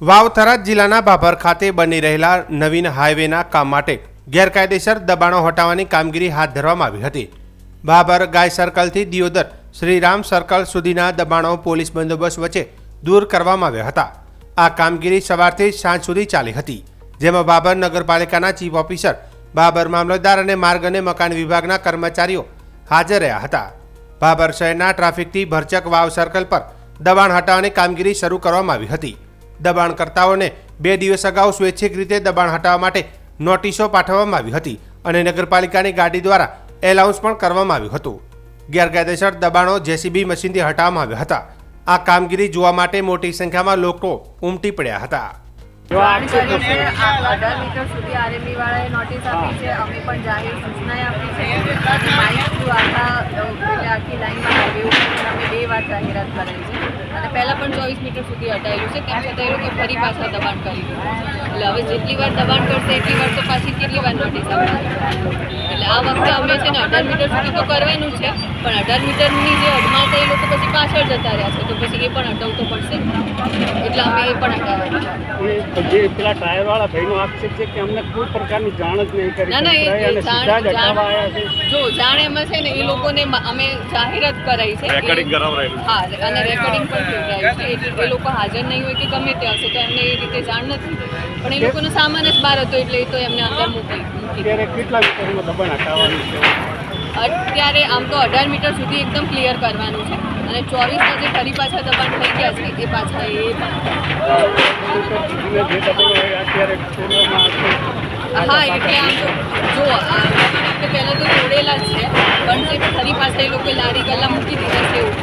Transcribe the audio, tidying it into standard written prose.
વાવ-થરાદ જિલ્લાના ભાભર ખાતે બની રહેલા નવીન હાઈવેના કામ માટે ગેરકાયદેસર દબાણો હટાવવાની કામગીરી હાથ ધરવામાં આવી હતી। ભાભર ગાય સર્કલથી દિયોદર શ્રીરામ સર્કલ સુધીના દબાણો પોલીસ બંદોબસ્ત વચ્ચે દૂર કરવામાં આવ્યા હતા। આ કામગીરી સવારથી સાંજ સુધી ચાલી હતી, જેમાં ભાભર નગરપાલિકાના ચીફ ઓફિસર, ભાભર મામલતદાર અને માર્ગ અને મકાન વિભાગના કર્મચારીઓ હાજર રહ્યા હતા। ભાભર શહેરના ટ્રાફિકથી ભરચક વાવ સર્કલ પર દબાણ હટાવવાની કામગીરી શરૂ કરવામાં આવી હતી। દબાણકર્તાઓને 2 દિવસ અગાઉ સ્વૈચ્છિક રીતે દબાણ હટાવવા માટે નોટિસો પાઠવવામાં આવી હતી અને નગરપાલિકાની ગાડી દ્વારા એલાઉન્સ પણ કરવામાં આવ્યું હતું। ગેરકાયદેસર દબાણો જેસીબી મશીનથી હટાવવામાં આવ્યા હતા। આ કામગીરી જોવા માટે મોટી સંખ્યામાં લોકો ઉમટી પડ્યા હતા। જાણ કરીને 18 મીટર સુધી આરએમબી વાળાએ નોટિસ આપી છે। અમે પણ જાહેર સૂચના આપી છે અને માઇક થ્રુ આખી લાઈનમાં હાઈવે ઉપર અમે 2 વાર જાહેરાત કરાઈ છે અને પહેલાં પણ 24 મીટર સુધી હટાયેલું છે, તેમ છતાં એ લોકો ફરી પાછા દબાણ કરી એટલે હવે જેટલી વાર દબાણ કરશે એટલી વાર તો પાછી કેટલી વાર નોટિસ આપવાની। એટલે આ વખતે અમે છે ને 18 મીટર સુધી તો કરવાનું છે, પણ 18 મીટરની જે હદમાં હતા એ લોકો પછી પાછળ જતા રહ્યા છે, તો પછી એ પણ હટાવવું તો પડશે, એટલે અમે એ પણ હટાવવાનું છે। જે પેલા ટાયર વાળા ભાઈનો આક્ષેપ છે કે અમને કોઈ પ્રકારની જાણ જ નહીં કરી। ના જો જાણ એમાં છે ને એ લોકોને અમે જાહેરાત કરાઈ છે, રેકોર્ડિંગ કરાવરાયેલું, હા, અને રેકોર્ડિંગ પણ કરાયું છે, એટલે એ લોકો હાજર નહીં હોય કે ગમે તે હશે તો એમને એ રીતે જાણ નથી, પણ એ લોકોનો સામાન જ બહાર હતો એટલે એ તો એમને અંદર મૂકી। અત્યારે કેટલા મીટરમાં દબાણ હટાવવાનું છે? અત્યારે આમ તો 18 મીટર સુધી એકદમ ક્લિયર કરવાનું છે અને 24 જે ફરી પાછા દબાણ થઈ ગયા છે એ પાછા હા, એટલે આમ તો જો પહેલાં તો જોડેલા જ છે, પણ જે ફરી પાછા એ લોકો લારી ગલ્લા મૂકી દીધા છે એવું